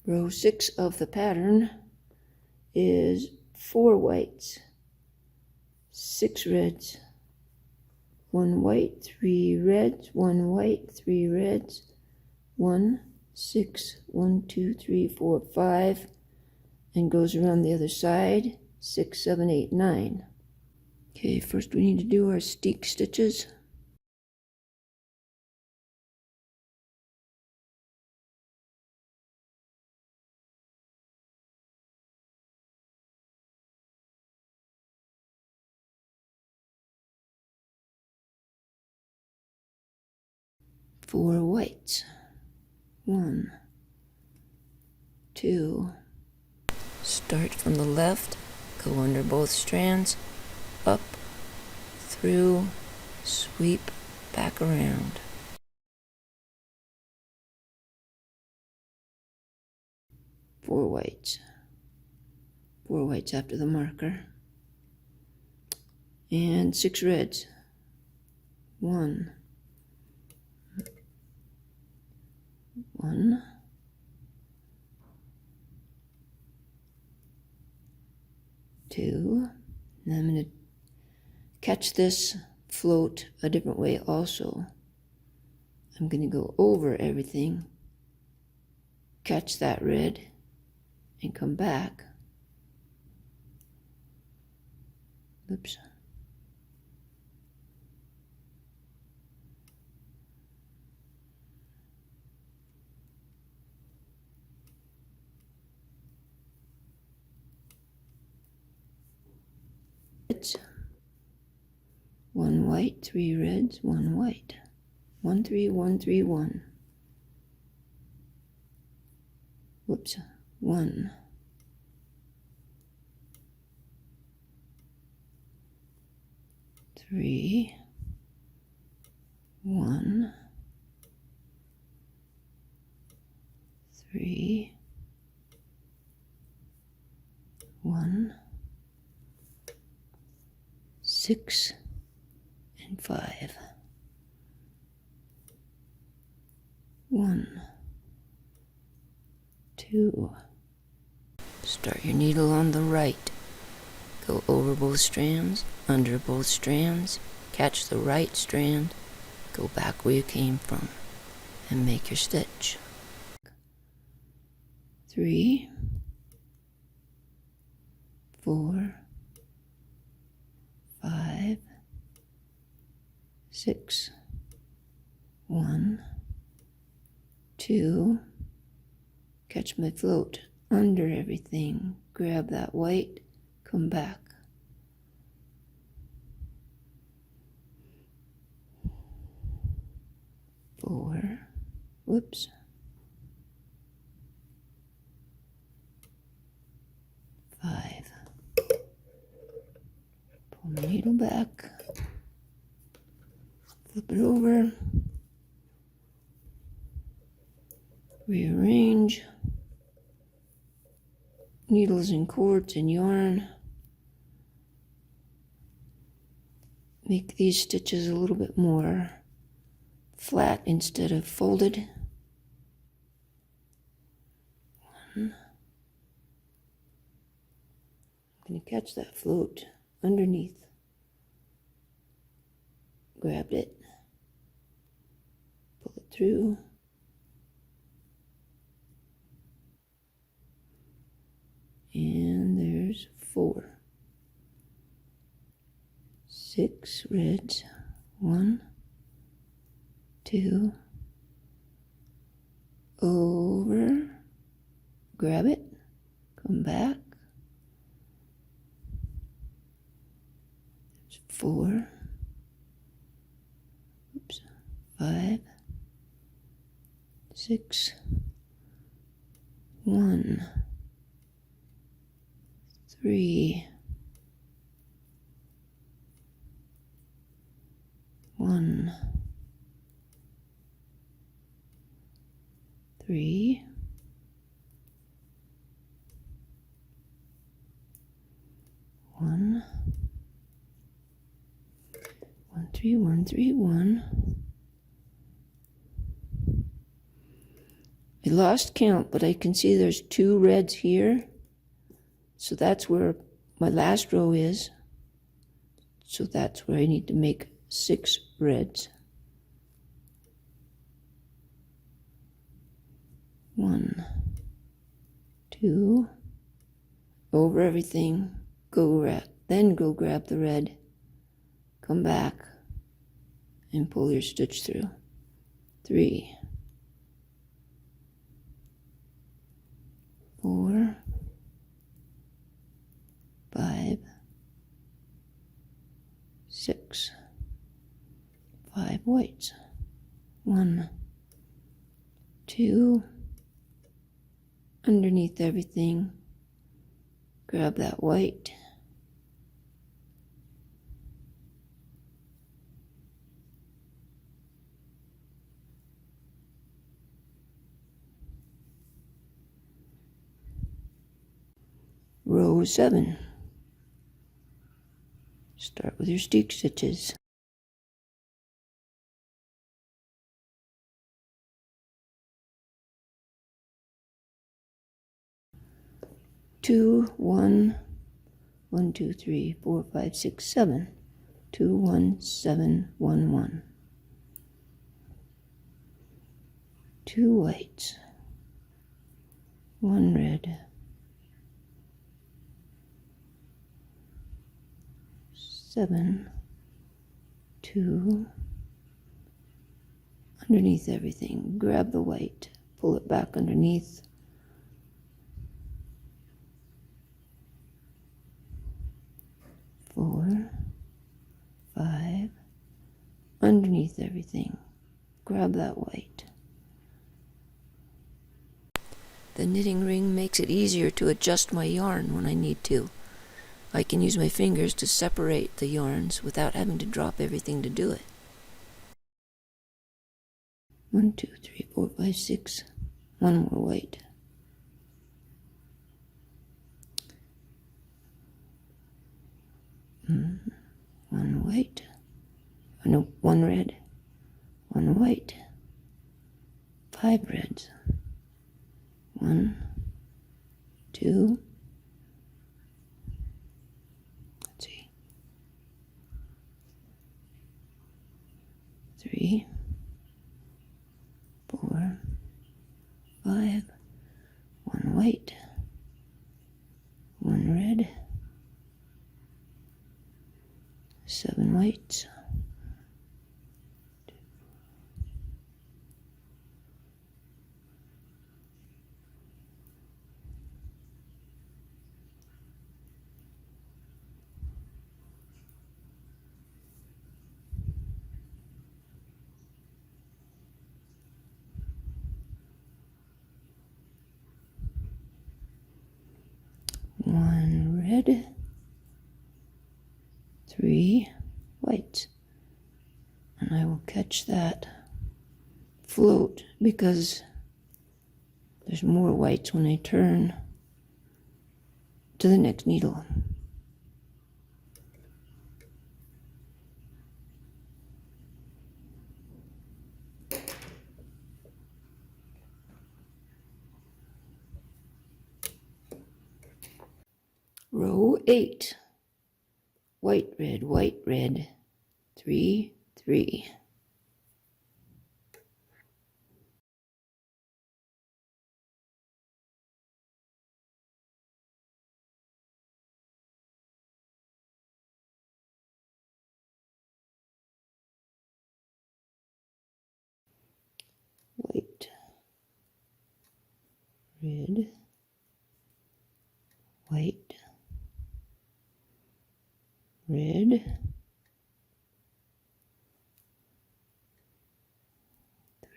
Row 6 of the pattern is 4 whites, 6 reds, 1 white, 3 reds, 1 white, 3 reds, 1, 6, 1, 2, 3, 4, 5, and goes around the other side, 6, 7, 8, 9. Okay, first we need to do our steek stitches. Four whites. 1, 2. Start from the left, go under both strands, up, through, sweep, back around. 4 whites. 4 whites after the marker. And 6 reds. 1, 1, 2. Now I'm going to catch this float a different way also. I'm going to go over everything, catch that red, and come back. Oops. It's 1 white, 3 reds, 1 white. 1, 3, 1, 3, 1. Whoops. 1. 3, 1, 3, 1, 6, and 5. 1, 2. Start your needle on the right. Go over both strands, under both strands, catch the right strand, go back where you came from, and make your stitch. 3, 4, 5, 6, 1, 2, catch my float under everything, grab that white, come back. 4, whoops, 5, pull my needle back, flip it over, rearrange, needles and cords and yarn. Make these stitches a little bit more flat instead of folded. 1. I'm going to catch that float underneath. Grabbed it, pull it through, and there's 4. 6 reds. 1, 2, over, grab it, come back. 4, oops, 5, 6, 1, 3, 1, 3, 1, 1, 3, 1, 3, 1. I lost count, but I can see there's 2 reds here. So that's where my last row is. So that's where I need to make 6 reds. 1, 2, over everything, then go grab the red, come back, and pull your stitch through. 3, 4, 5, 6, 5 whites. 1, 2, underneath everything, grab that white. Row 7. Start with your steek stitches. 2, 1, 1, 2, 3, 4, 5, 6, 7. 2, 1, 7, 1, 1. 2 whites, 1 red, 7, 2, underneath everything, grab the white, pull it back underneath, 4, 5, underneath everything, grab that white. The knitting ring makes it easier to adjust my yarn when I need to. I can use my fingers to separate the yarns without having to drop everything to do it. 1, 2, 3, 4, 5, 6. 1 more white. One white. Oh, no, 1 red. 1 white. 5 reds. 1, 2. Let's see. 3, 4, 5. 1 white. 1 red. 7 whites. 1 red, 3 whites, and I will catch that float because there's more whites when I turn to the next needle. Row 8. White, red, 3, 3. White, red, white, red,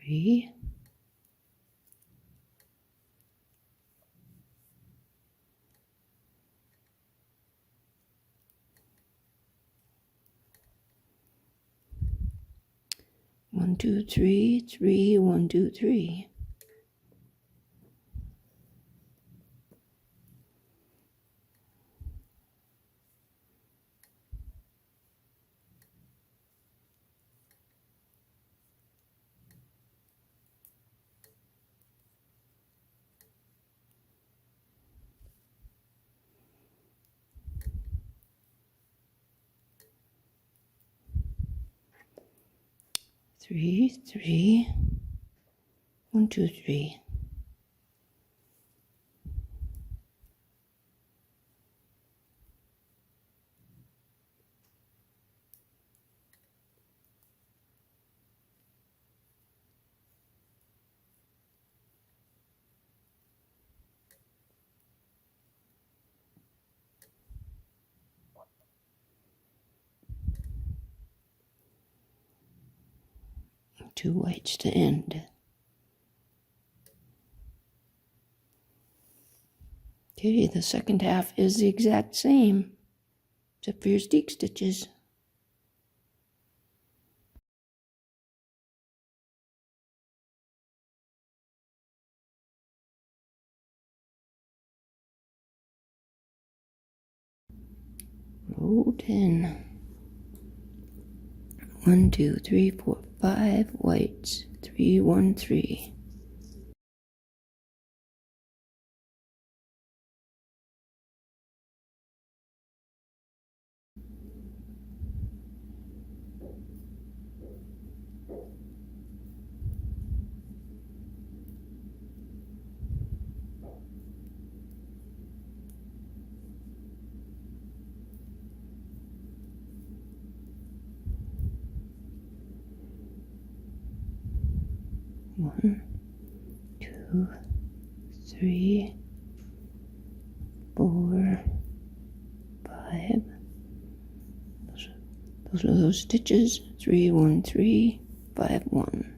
3, 1, 2, 3, 3, 1, 2, 3. 3, 3, 1, 2, 3. Two whites to end. Okay, the second half is the exact same, except for your steek stitches. Row 10. 1, 2, 3, 4, 5 whites. 3, 1, 3. One, 2, 3, 4, 5. Those are those stitches. 3, 1, 3, 5, 1.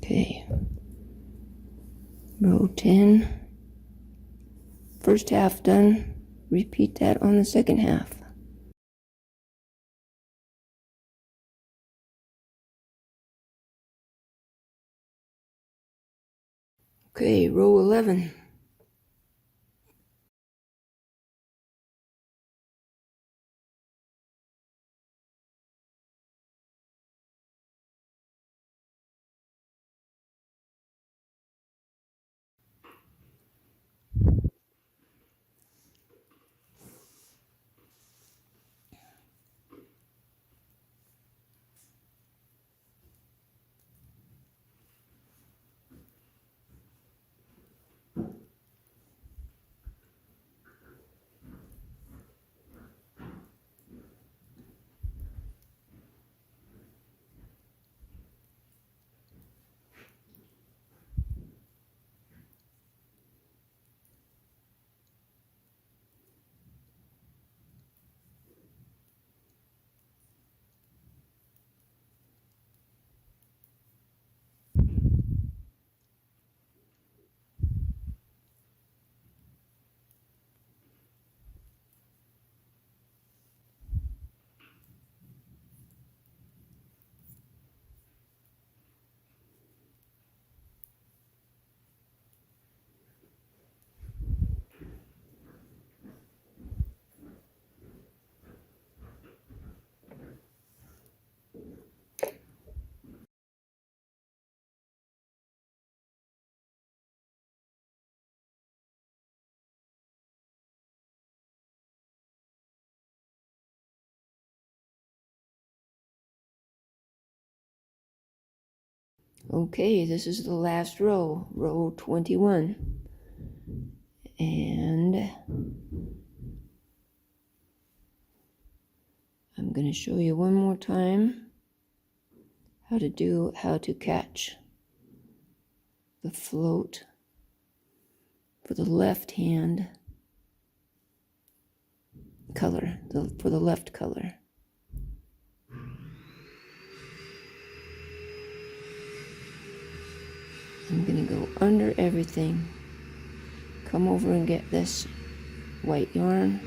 Okay, row 10, first half done. Repeat that on the second half. Okay, row 11. Okay, this is the last row, row 21. And I'm going to show you one more time how to catch the float for the left hand color, for the left color. I'm going to go under everything. Come over and get this white yarn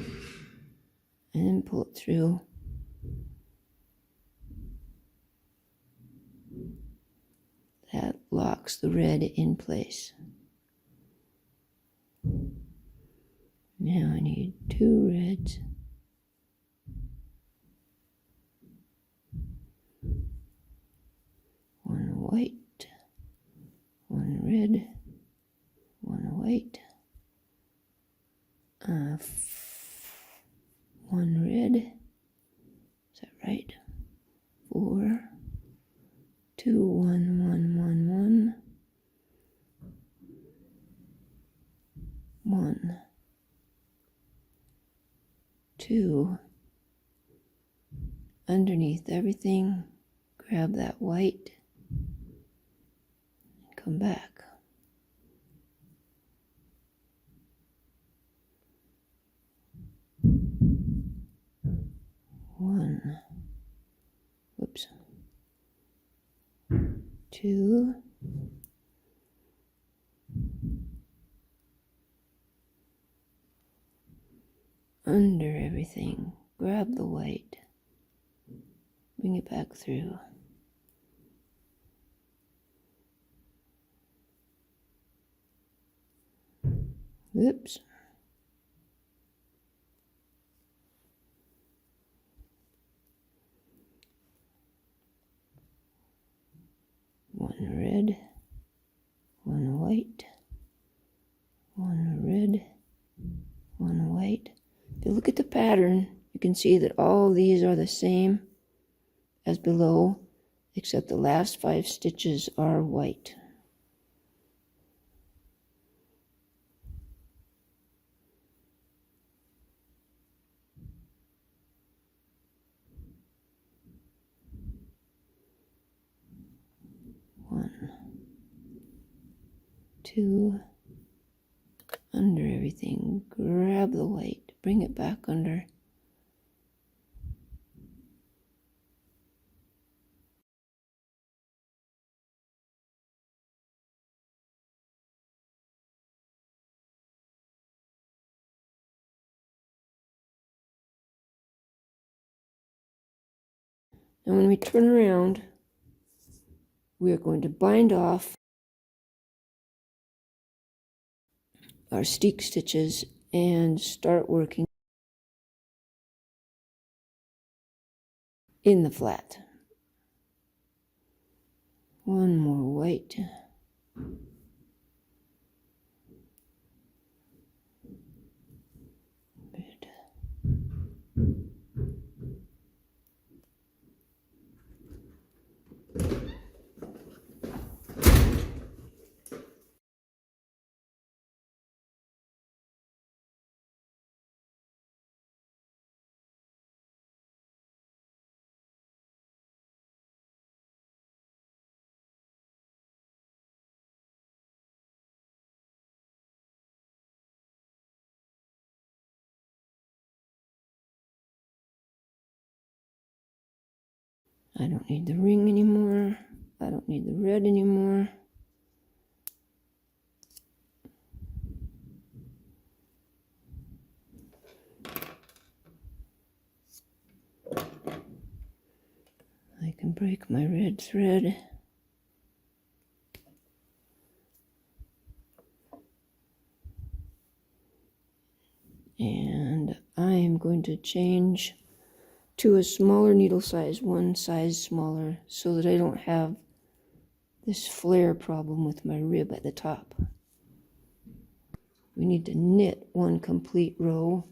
and then pull it through. That locks the red in place. Now I need 2 reds. One white, 1 red, 1 white, 1 red. Is that right? 4, 2, 1, 1, 1, 1, 1, 2. Underneath everything, grab that white and come back. 1, whoops, 2, under everything, grab the white, bring it back through. Oops. One red, 1 white, 1 red, 1 white. If you look at the pattern, you can see that all these are the same as below, except the last 5 stitches are white. One, 2, under everything, grab the white, bring it back under. And when we turn around, we are going to bind off our steek stitches and start working in the flat. 1 more white. Red. I don't need the ring anymore. I don't need the red anymore. I can break my red thread. And I am going to change to a smaller needle size, 1 size smaller, so that I don't have this flare problem with my rib at the top. We need to knit 1 complete row.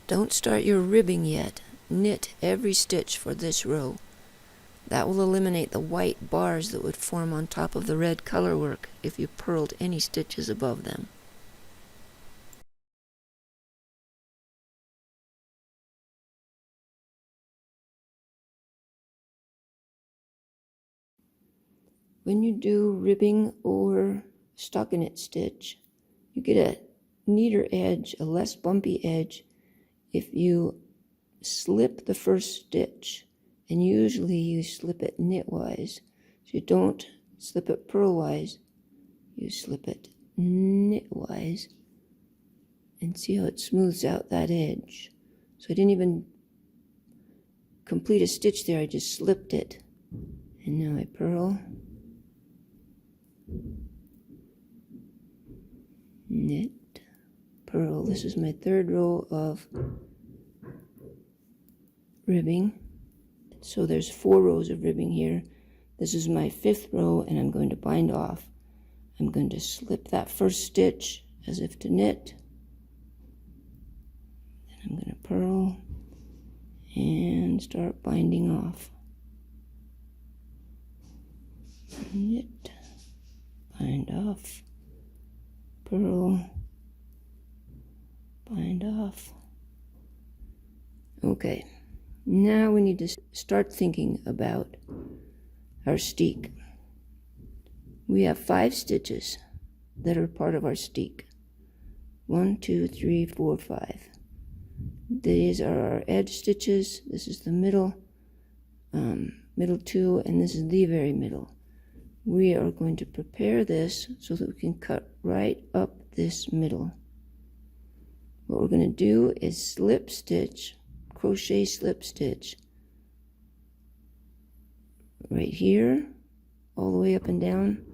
Don't start your ribbing yet. Knit every stitch for this row. That will eliminate the white bars that would form on top of the red color work if you purled any stitches above them. When you do ribbing or stockinette stitch, you get a neater edge, a less bumpy edge, if you slip the first stitch. And usually you slip it knitwise. So you don't slip it purlwise. you slip it knitwise and see how it smooths out that edge. So I didn't even complete a stitch there, I just slipped it. And now I purl, knit, purl. This is my third row of ribbing. So there's 4 rows of ribbing here. This is my 5th row, and I'm going to bind off. I'm going to slip that first stitch as if to knit. Then I'm going to purl and start binding off. Knit, bind off, purl, bind off. Okay, now we need to start thinking about our steek. We have 5 stitches that are part of our steek. 1, 2, 3, 4, 5. These are our edge stitches. This is the middle 2, and this is the very middle. We are going to prepare this so that we can cut right up this middle. What we're going to do is slip stitch, crochet slip stitch right here, all the way up and down,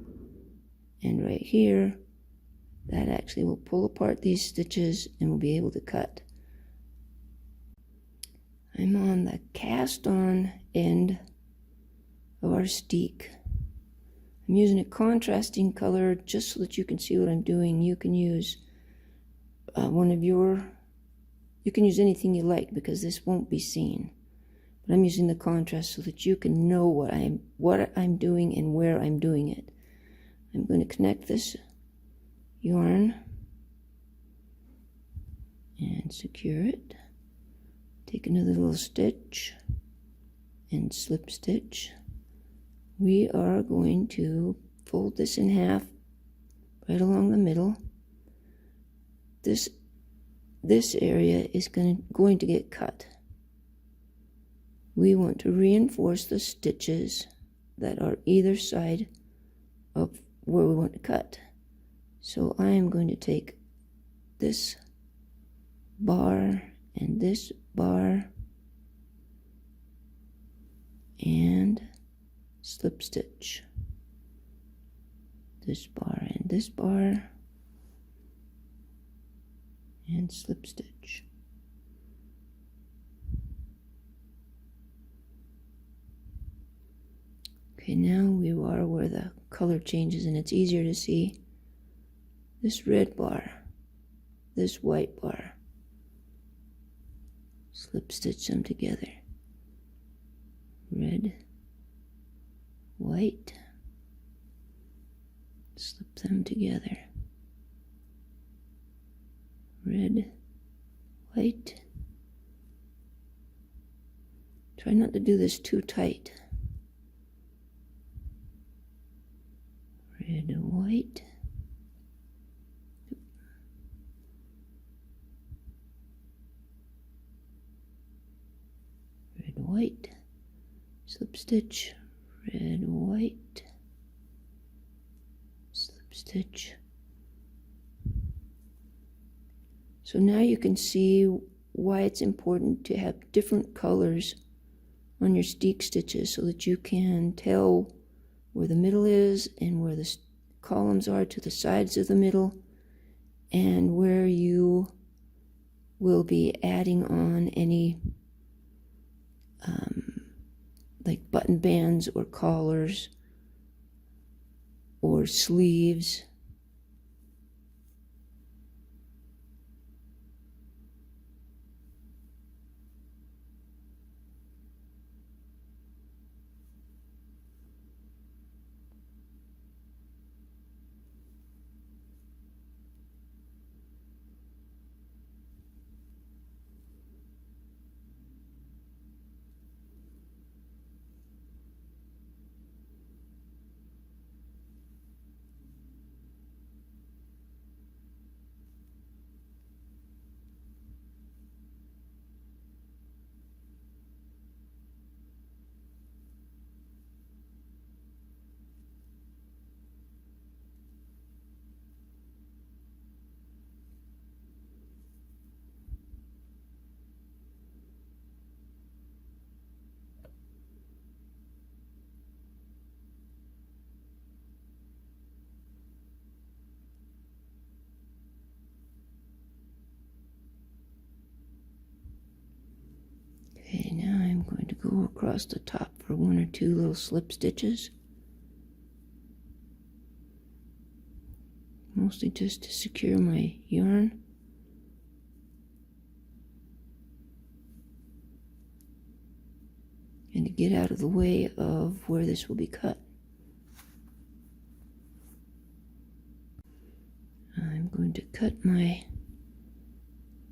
and right here. That actually will pull apart these stitches and we'll be able to cut. I'm on the cast on end of our steek. I'm using a contrasting color just so that you can see what I'm doing. You can use you can use anything you like because this won't be seen. But I'm using the contrast so that you can know what I'm doing and where I'm doing it. I'm going to connect this yarn and secure it. Take another little stitch and slip stitch. We are going to fold this in half right along the middle. This area is going to get cut. We want to reinforce the stitches that are either side of where we want to cut. So I am going to take this bar and this bar and slip stitch. This bar and this bar and slip stitch. Okay, now we are where the color changes and it's easier to see. This red bar, this white bar, slip stitch them together. Red, white, slip them together. Red, white. Try not to do this too tight. Red, white. Red, white. Slip stitch. Red, white. Slip stitch. So now you can see why it's important to have different colors on your steek stitches so that you can tell where the middle is and where the columns are to the sides of the middle and where you will be adding on any like button bands or collars or sleeves. go across the top for 1 or 2 little slip stitches. Mostly just to secure my yarn. And to get out of the way of where this will be cut. I'm going to cut my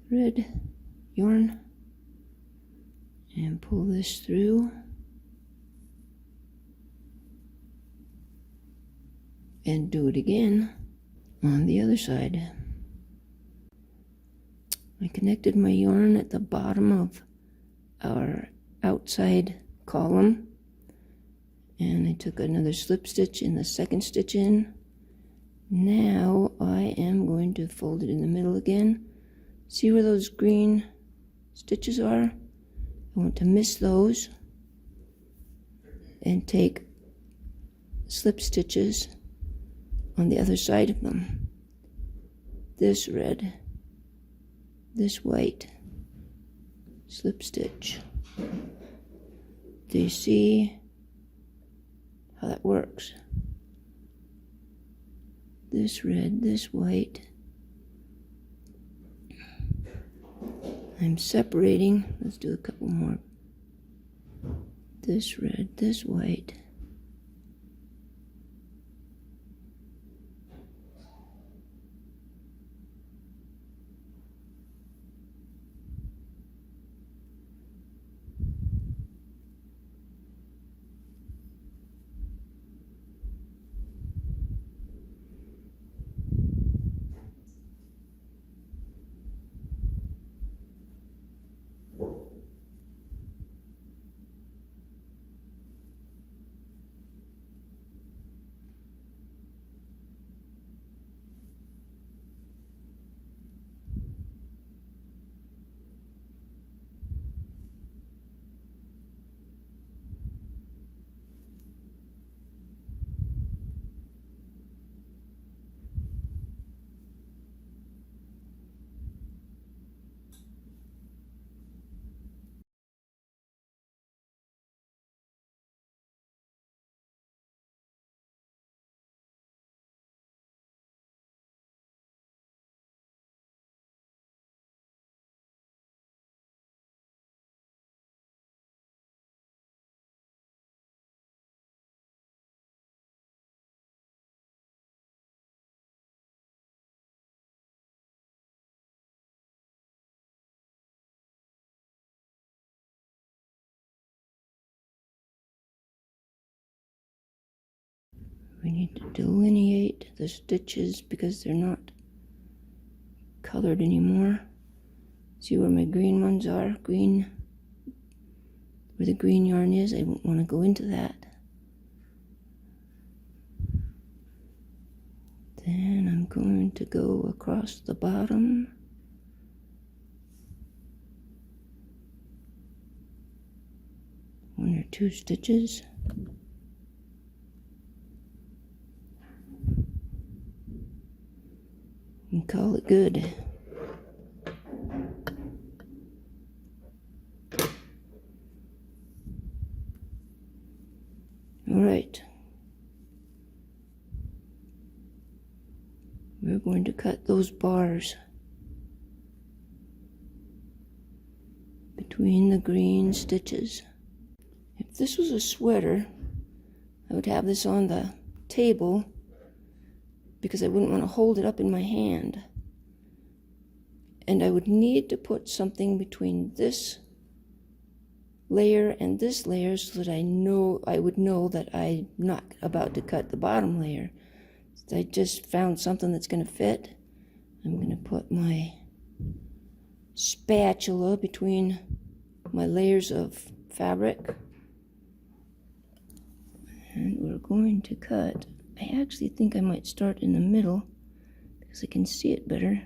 thread yarn and pull this through and do it again on the other side. I connected my yarn at the bottom of our outside column, and I took another slip stitch in the second stitch in. Now I am going to fold it in the middle again. See where those green stitches are? I want to miss those and take slip stitches on the other side of them. This red, this white, slip stitch. Do you see how that works? This red, this white. I'm separating. Let's do a couple more. This red, this white. We need to delineate the stitches because they're not colored anymore. See where my green ones are? Green, where the green yarn is. I won't want to go into that. Then I'm going to go across the bottom. One or two stitches. And call it good. All right. We're going to cut those bars between the green stitches. If this was a sweater, I would have this on the table because I wouldn't want to hold it up in my hand. And I would need to put something between this layer and this layer so that I would know that I'm not about to cut the bottom layer. So I just found something that's going to fit. I'm going to put my spatula between my layers of fabric. And we're going to cut. I actually think I might start in the middle because I can see it better.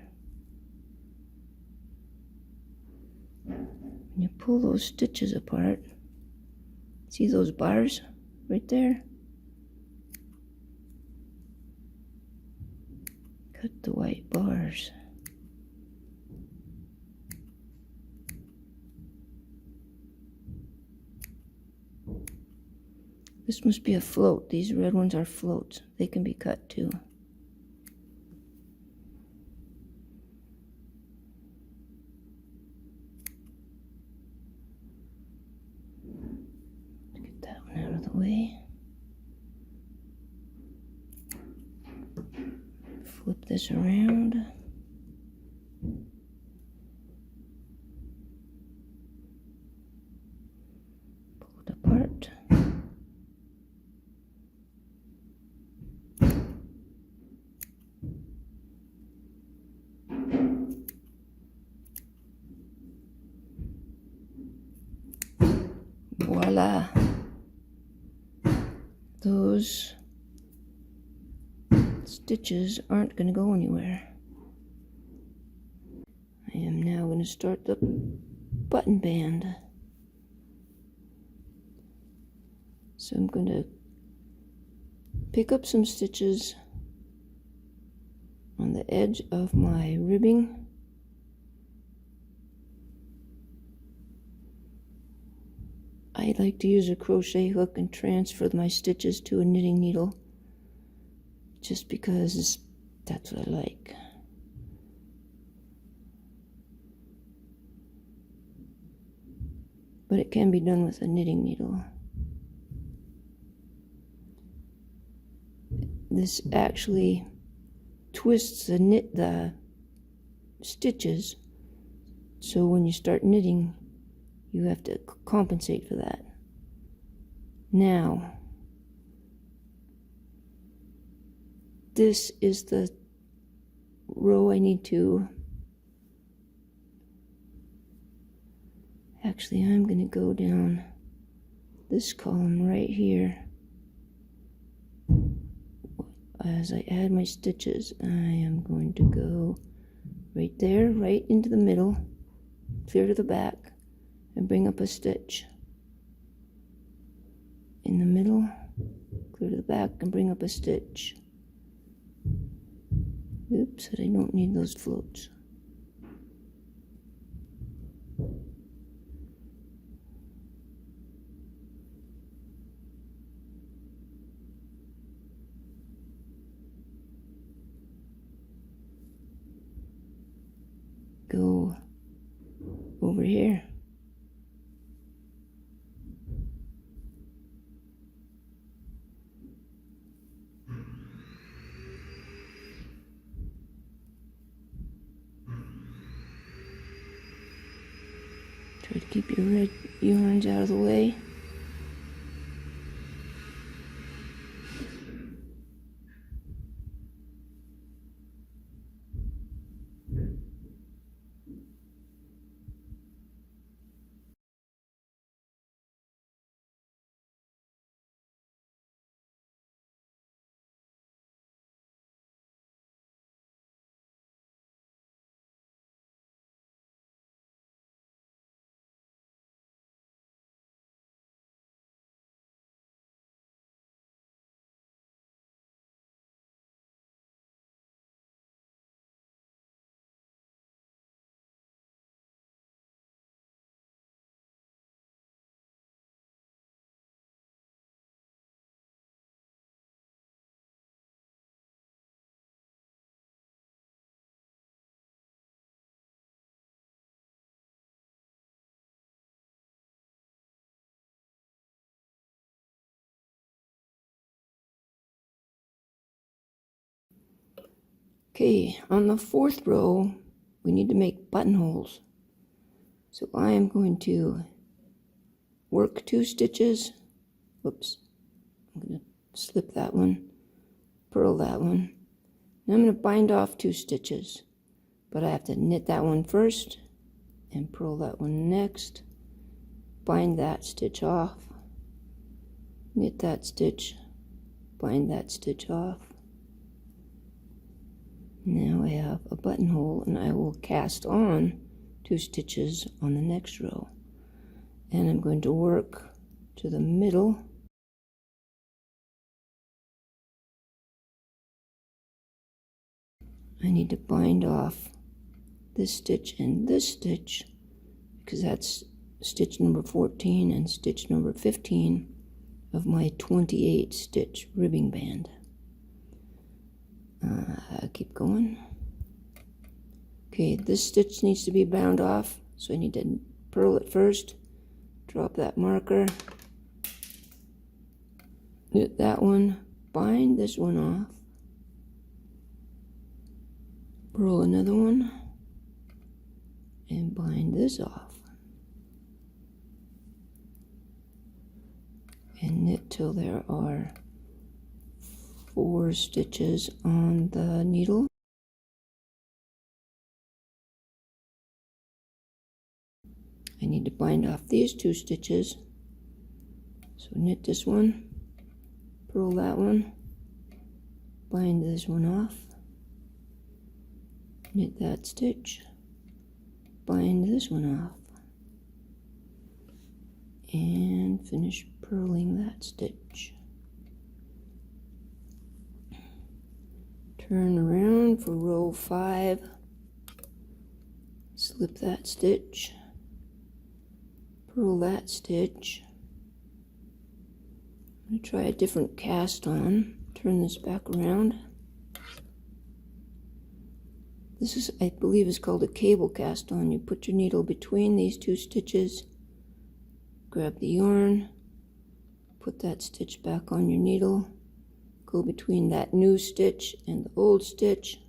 When you pull those stitches apart, see those bars right there? Cut the white bars. This must be a float. These red ones are floats. They can be cut too. Get that one out of the way. Flip this around. Pull it apart. Voila. Those stitches aren't going to go anywhere. I am now going to start the button band. So I'm going to pick up some stitches on the edge of my ribbing. I like to use a crochet hook and transfer my stitches to a knitting needle, just because that's what I like. But it can be done with a knitting needle. This actually twists the stitches, so when you start knitting, you have to compensate for that. Now, this is the row I need to... Actually, I'm going to go down this column right here. As I add my stitches, I am going to go right there, right into the middle, clear to the back, and bring up a stitch. In the middle, clear to the back, and bring up a stitch. Oops, I don't need those floats. Go over here. Try to keep your red yarns out of the way. Okay, on the fourth row, we need to make buttonholes. So I am going to work 2 stitches. Whoops, I'm going to slip that one, purl that one. And I'm going to bind off 2 stitches, but I have to knit that one first and purl that one next. Bind that stitch off, knit that stitch, bind that stitch off. Now I have a buttonhole, and I will cast on 2 stitches on the next row. And I'm going to work to the middle. I need to bind off this stitch and this stitch, because that's stitch number 14 and stitch number 15 of my 28 stitch ribbing band. Keep going. Okay, this stitch needs to be bound off, so I need to purl it first, drop that marker, knit that one, bind this one off, purl another one, and bind this off, and knit till there are 4 stitches on the needle. I need to bind off these 2 stitches, so knit this one, purl that one, bind this one off, knit that stitch, bind this one off, and finish purling that stitch. Turn around for row 5, slip that stitch, purl that stitch. I'm going to try a different cast on. Turn this back around. This is, I believe, is called a cable cast on. You put your needle between these 2 stitches, grab the yarn, put that stitch back on your needle, go between that new stitch and the old stitch,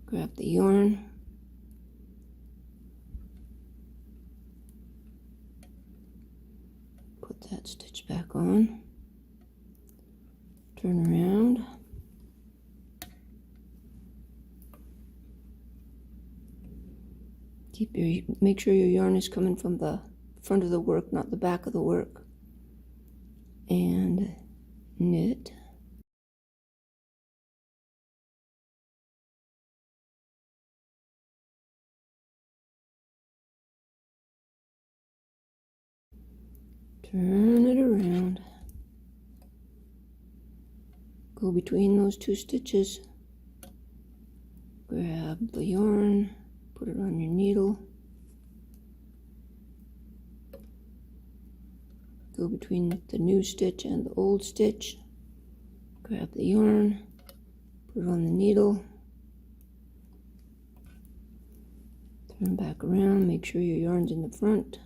grab the yarn, put that stitch back on, turn around, make sure your yarn is coming from the front of the work, not the back of the work, and knit. Turn it around. Go between those 2 stitches. Grab the yarn, put it on your needle. Go between the new stitch and the old stitch. Grab the yarn, put it on the needle. Turn back around, make sure your yarn's in the front.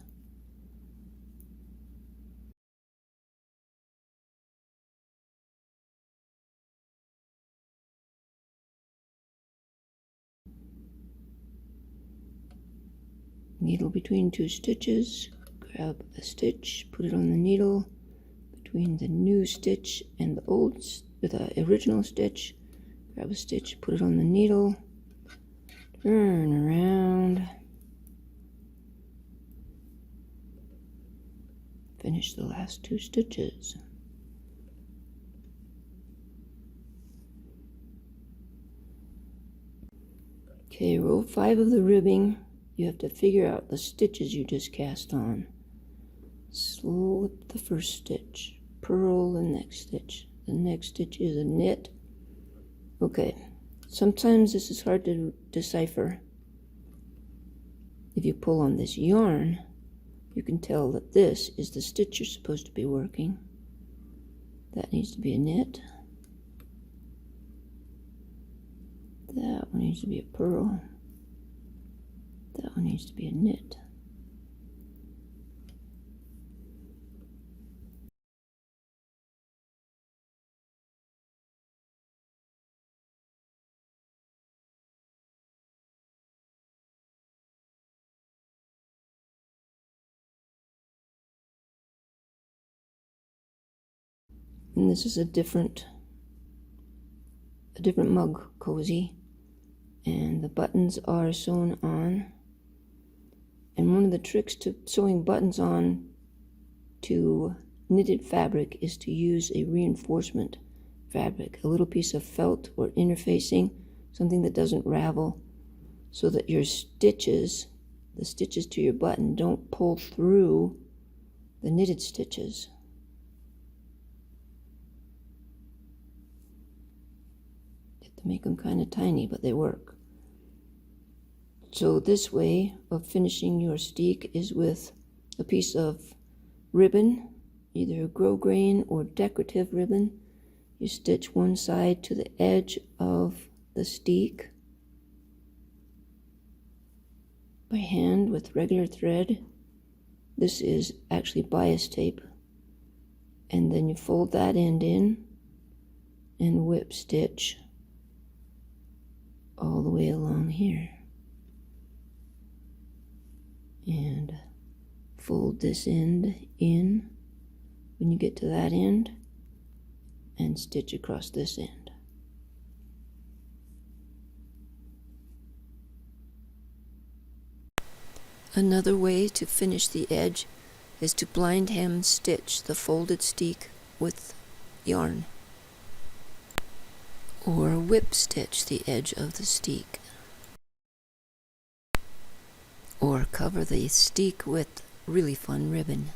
Needle between 2 stitches, grab a stitch, put it on the needle, between the new stitch and the original stitch, grab a stitch, put it on the needle, turn around, finish the last 2 stitches. Okay, row 5 of the ribbing. You have to figure out the stitches you just cast on. Slip the first stitch, purl the next stitch. The next stitch is a knit. Okay, sometimes this is hard to decipher. If you pull on this yarn, you can tell that this is the stitch you're supposed to be working. That needs to be a knit. That one needs to be a purl. That one needs to be a knit. And this is a different mug cozy, and the buttons are sewn on. And one of the tricks to sewing buttons on to knitted fabric is to use a reinforcement fabric, a little piece of felt or interfacing, something that doesn't ravel, so that your stitches, the stitches to your button, don't pull through the knitted stitches. You have to make them kind of tiny, but they work. So this way of finishing your steek is with a piece of ribbon, either grosgrain or decorative ribbon. You stitch one side to the edge of the steek by hand with regular thread. This is actually bias tape. And then you fold that end in and whip stitch all the way along here. And fold this end in when you get to that end and stitch across this end. Another way to finish the edge is to blind hem stitch the folded steek with yarn, or whip stitch the edge of the steek, or cover the steek with really fun ribbon.